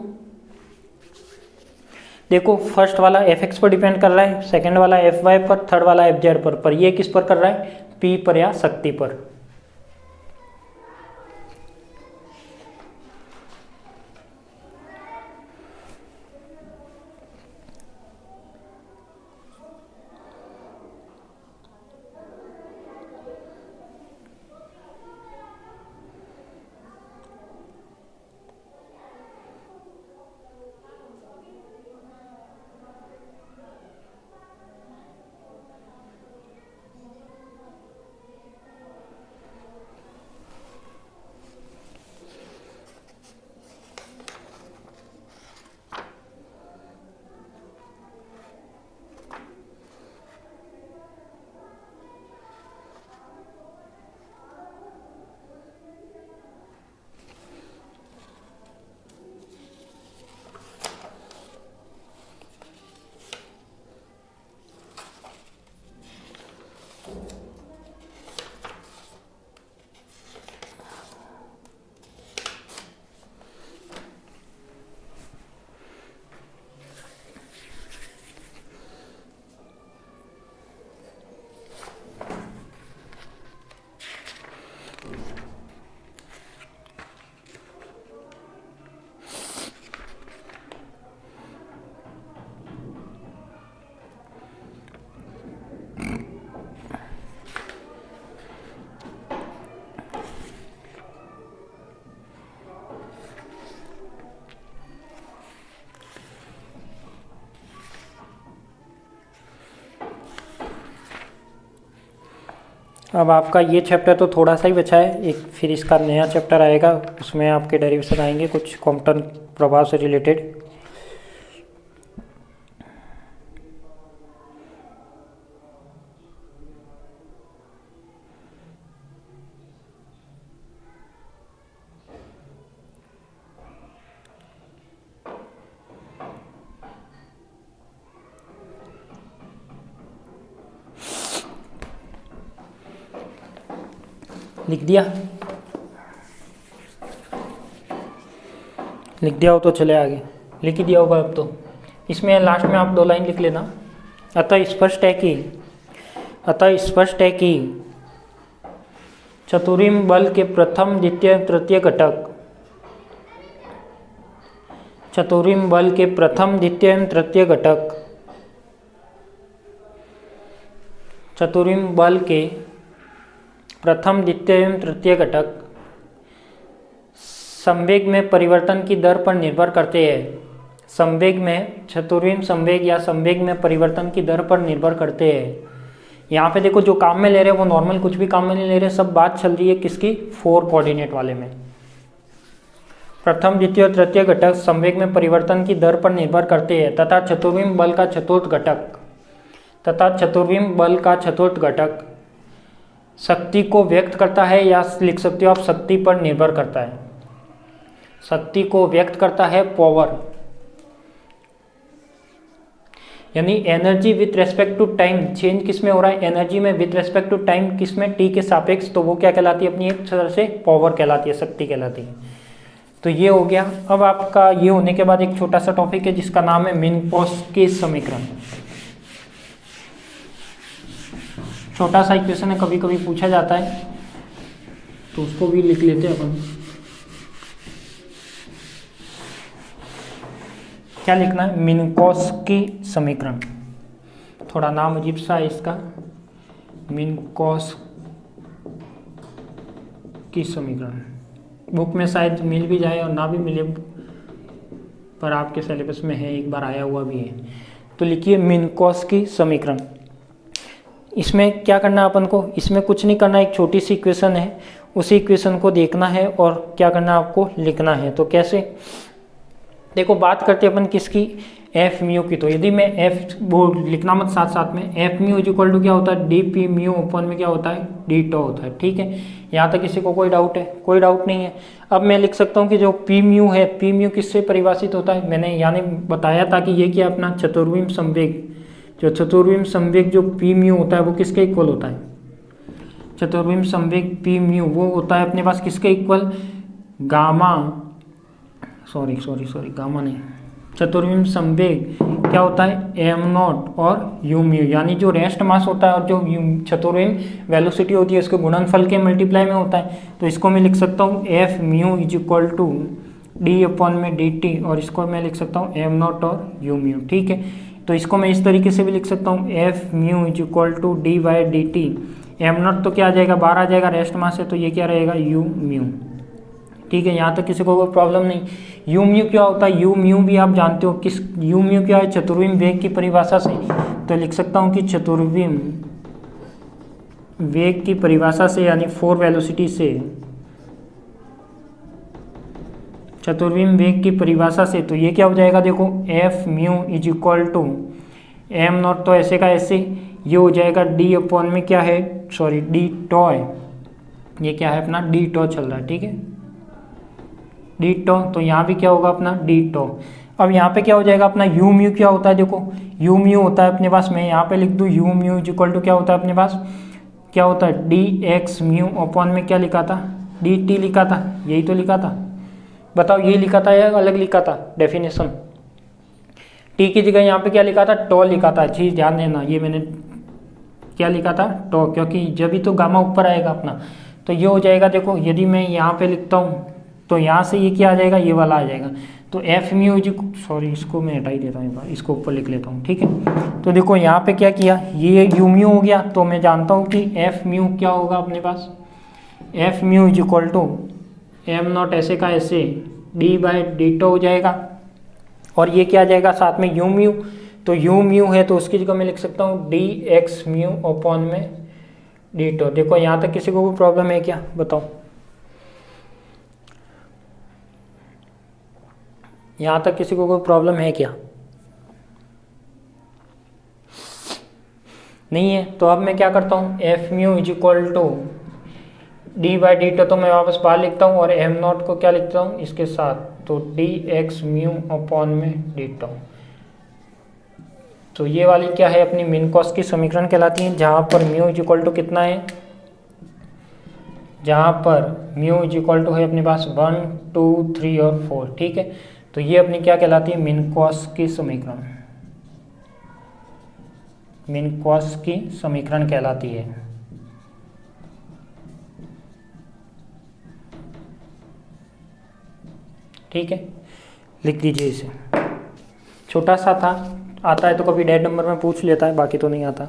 Speaker 1: देखो फर्स्ट वाला Fx पर डिपेंड कर रहा है, सेकंड वाला Fy पर, थर्ड वाला Fz पर ये किस पर कर रहा है, P पर या शक्ति पर। अब आपका ये चैप्टर तो थोड़ा सा ही बचा है, एक फिर इसका नया चैप्टर आएगा, उसमें आपके डेरिवेशन आएंगे कुछ कॉम्पटन प्रभाव से रिलेटेड। लिख दिया हो तो चले आगे। लिख ही दिया होगा अब तो। इसमें लास्ट में आप 2 लाइन लिख लेना। अतः स्पष्ट है कि चतुर्विम बल के प्रथम द्वितीय तृतीय घटक, चतुर्विम बल के प्रथम द्वितीय एवं तृतीय घटक, चतुर्विम बल के प्रथम द्वितीय एवं तृतीय घटक संवेग में परिवर्तन की दर पर निर्भर करते हैं। संवेग में, चतुर्विम संवेग या संवेग में परिवर्तन की दर पर निर्भर करते हैं। यहाँ पे देखो जो काम में ले रहे हैं वो नॉर्मल कुछ भी काम में नहीं ले रहे, सब बात चल रही है किसकी, 4 कोऑर्डिनेट वाले में। प्रथम द्वितीय और तृतीय घटक संवेग में परिवर्तन की दर पर निर्भर करते हैं तथा चतुर्विम बल का चतुर्थ घटक शक्ति को व्यक्त करता है, या लिख सकते हो आप शक्ति पर निर्भर करता है। शक्ति को व्यक्त करता है पावर, यानी energy with respect to time change किस में हो रहा है, एनर्जी में विथ रेस्पेक्ट टू टाइम किस में, टी के सापेक्ष, तो वो क्या कहलाती है अपनी एक तरह से पावर कहलाती है, शक्ति कहलाती है। तो ये हो गया। अब आपका ये होने के बाद एक छोटा सा टॉपिक है जिसका नाम है मिन्कोस्की समीकरण। छोटा सा इक्वेशन है, कभी कभी पूछा जाता है तो उसको भी लिख लेते हैं अपन। क्या लिखना है, मिन्कोस्की समीकरण। थोड़ा नाम अजीब सा है इसका, मिन्कोस्की समीकरण। बुक में शायद मिल भी जाए और ना भी मिले, पर आपके सिलेबस में है, एक बार आया हुआ भी है। तो लिखिए मिन्कोस्की समीकरण। इसमें क्या करना है अपन को, इसमें कुछ नहीं करना, एक छोटी सी इक्वेशन है, उसी इक्वेशन को देखना है और क्या करना है आपको, लिखना है। तो कैसे, देखो बात करते हैं अपन किसकी, एफ म्यू की। तो यदि मैं एफ वो लिखना मत साथ साथ में, F mu is equal to क्या होता है, डी पी म्यू ओपन में क्या होता है, डी टो होता है। ठीक है, यहाँ तक किसी को कोई डाउट है, कोई डाउट नहीं है। अब मैं लिख सकता हूँ कि जो पी म्यू है, पी म्यू किससे परिभाषित होता है, मैंने यानी बताया था कि ये क्या अपना चतुर्विम संवेग, जो चतुर्विम संवेग जो पी म्यू होता है वो किसके इक्वल होता है, चतुर्विम संवेग पी म्यू वो होता है अपने पास किसके इक्वल, गामा, सॉरी गामा नहीं, चतुर्विम संवेग क्या होता है, एम नॉट और यू म्यू, यानी जो रेस्ट मास होता है और जो चतुर्विम वेलोसिटी होती है इसके गुणनफल के मल्टीप्लाई में होता है। तो इसको मैं लिख सकता हूँ F mu is equal to D upon में डी टी, और इसको मैं लिख सकता हूँ एम नॉट और यू म्यू। ठीक है, तो इसको मैं इस तरीके से भी लिख सकता हूँ F mu is equal to D by D T, M naught तो क्या आ जाएगा, बाहर आ जाएगा, रेस्ट मास है तो ये क्या रहेगा, यू म्यू। ठीक है, यहाँ तक किसी को कोई प्रॉब्लम नहीं। यू म्यू क्या होता है, यू म्यू भी आप जानते हो किस, यू म्यू क्या है, चतुर्विम वेग की परिभाषा से। तो लिख सकता हूँ कि चतुर्विम वेग की परिभाषा से, यानी 4 वेलोसिटी से, चतुर्विम वेग की परिभाषा से, तो ये क्या हो जाएगा, देखो F mu is equal to M naught तो ऐसे का ऐसे, ये हो जाएगा डी अपॉन में क्या है, सॉरी डी टॉ है, ये क्या है अपना डी टॉ चल रहा है। ठीक है, डी टॉ, तो यहाँ भी क्या होगा अपना डी टॉ। अब यहाँ पे क्या हो जाएगा अपना यू म्यू क्या होता है, देखो यू म्यू होता है अपने पास, मैं यहाँ पे लिख दूँ U mu is equal to क्या होता है अपने पास, क्या होता है डी एक्स म्यू अपॉन में क्या लिखा था, डी टी लिखा था, यही तो लिखा था, बताओ ये लिखा था या अलग लिखा था डेफिनेशन। टी की जगह यहाँ पे क्या लिखा था, टॉ लिखा था। चीज ध्यान देना, ये मैंने क्या लिखा था, टॉ, क्योंकि जब भी तो गामा ऊपर आएगा अपना, तो ये हो जाएगा। देखो यदि मैं यहाँ पे लिखता हूँ तो यहाँ से ये क्या आ जाएगा, ये वाला आ जाएगा। तो एफ म्यू इज, सॉरी इसको मैं हटा ही देता हूँ, इसको ऊपर लिख लेता हूँ। ठीक है, तो देखो यहाँ पे क्या किया, ये यू म्यू हो गया, तो मैं जानता हूँ कि एफ म्यू क्या होगा अपने पास, F mu is equal to M naught ऐसे का ऐसे डी बाई डी टो हो जाएगा, और ये क्या आ जाएगा साथ में यू म्यू, तो यू म्यू है तो उसकी जगह मैं लिख सकता हूँ डी एक्स म्यू अपॉन में डिटो। देखो यहाँ तक किसी को कोई प्रॉब्लम है क्या, बताओ। यहाँ तक किसी को कोई प्रॉब्लम है क्या? नहीं है। तो अब मैं क्या करता हूँ, F mu is equal to D by D तो मैं वापस बाहर लिखता हूँ और एम नॉट को क्या लिखता हूँ इसके साथ, तो डी एक्स म्यू अपॉन में डी टो। तो ये वाली क्या है, अपनी मिन कॉस्ट की समीकरण कहलाती है, जहाँ पर म्यू इज इक्वल टू कितना है, जहाँ पर म्यू इज इक्वल टू है अपने पास 1 2 3 और 4, ठीक है। तो ये अपनी क्या कहलाती है, मिन कॉस्ट की समीकरण, मिन कॉस्ट की समीकरण कहलाती है। ठीक है, लिख दीजिए इसे। छोटा सा था, आता है तो कभी डेड नंबर में पूछ लेता है, बाकी तो नहीं आता।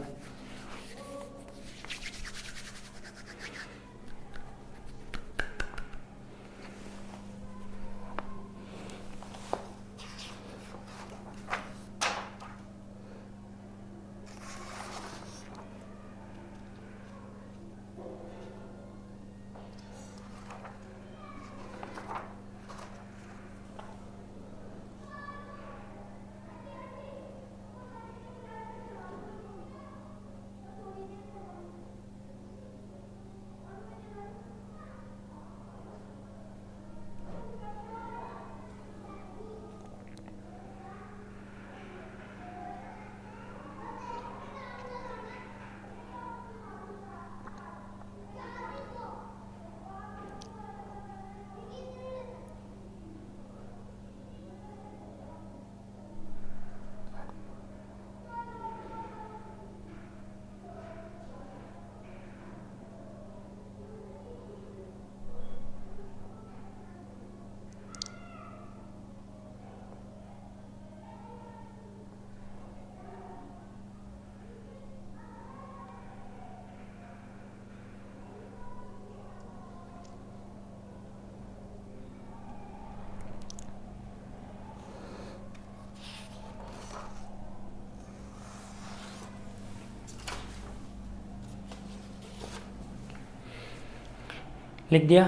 Speaker 1: लिख दिया।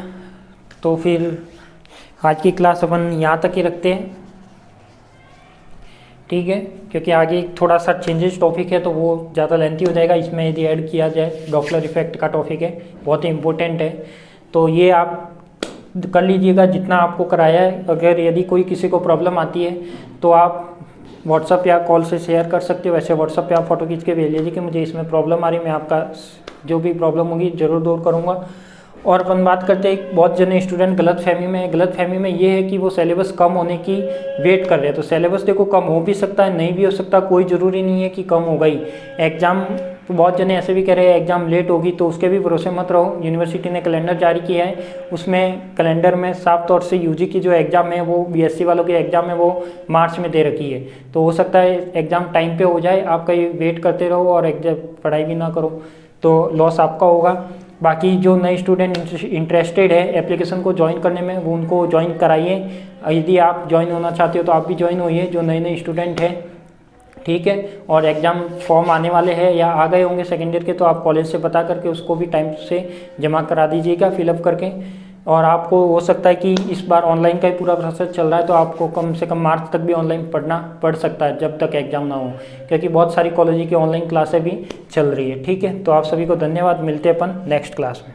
Speaker 1: तो फिर आज की क्लास अपन यहाँ तक ही रखते हैं, ठीक है, क्योंकि आगे थोड़ा सा चेंजेस टॉपिक है तो वो ज़्यादा लेंथी हो जाएगा। इसमें यदि ऐड किया जाए डॉपलर इफेक्ट का टॉपिक है, बहुत ही इम्पोर्टेंट है, तो ये आप कर लीजिएगा जितना आपको कराया है। अगर यदि कोई किसी को प्रॉब्लम आती है तो आप व्हाट्सअप या कॉल से शेयर कर सकते हो। वैसे व्हाट्सअप पे आप फोटो खींच के भेज लीजिए कि मुझे इसमें प्रॉब्लम आ रही है, मैं आपका जो भी प्रॉब्लम होगी ज़रूर दूर करूँगा। और अपन बात करते हैं, बहुत जने स्टूडेंट गलत फहमी में ये है कि वो सिलेबस कम होने की वेट कर रहे हैं। तो सिलेबस देखो कम हो भी सकता है, नहीं भी हो सकता, कोई ज़रूरी नहीं है कि कम होगा ही। एग्ज़ाम तो बहुत जने ऐसे भी कह रहे हैं एग्ज़ाम लेट होगी, तो उसके भी भरोसे मत रहो। यूनिवर्सिटी ने कैलेंडर जारी किया है, उसमें कैलेंडर में साफ तौर से यूजी की जो एग्ज़ाम है वो बीएससी वालों की एग्ज़ाम है वो मार्च में दे रखी है। तो हो सकता है एग्ज़ाम टाइम पे हो जाए, आप कहीं वेट करते रहो और एग्जाम पढ़ाई भी ना करो, तो लॉस आपका होगा। बाकी जो नए स्टूडेंट इंटरेस्टेड है एप्लीकेशन को ज्वाइन करने में, वो उनको ज्वाइन कराइए। यदि आप ज्वाइन होना चाहते हो तो आप भी ज्वाइन होइए, जो नए स्टूडेंट हैं, ठीक है। और एग्ज़ाम फॉर्म आने वाले हैं या आ गए होंगे सेकेंड ईयर के, तो आप कॉलेज से पता करके उसको भी टाइम से जमा करा दीजिएगा फिलअप करके। और आपको हो सकता है कि इस बार ऑनलाइन का ही पूरा प्रोसेस चल रहा है, तो आपको कम से कम मार्च तक भी ऑनलाइन पढ़ना पड़ सकता है जब तक एग्ज़ाम ना हो, क्योंकि बहुत सारी कॉलेज की ऑनलाइन क्लासें भी चल रही है, ठीक है। तो आप सभी को धन्यवाद, मिलते हैं अपन नेक्स्ट क्लास में।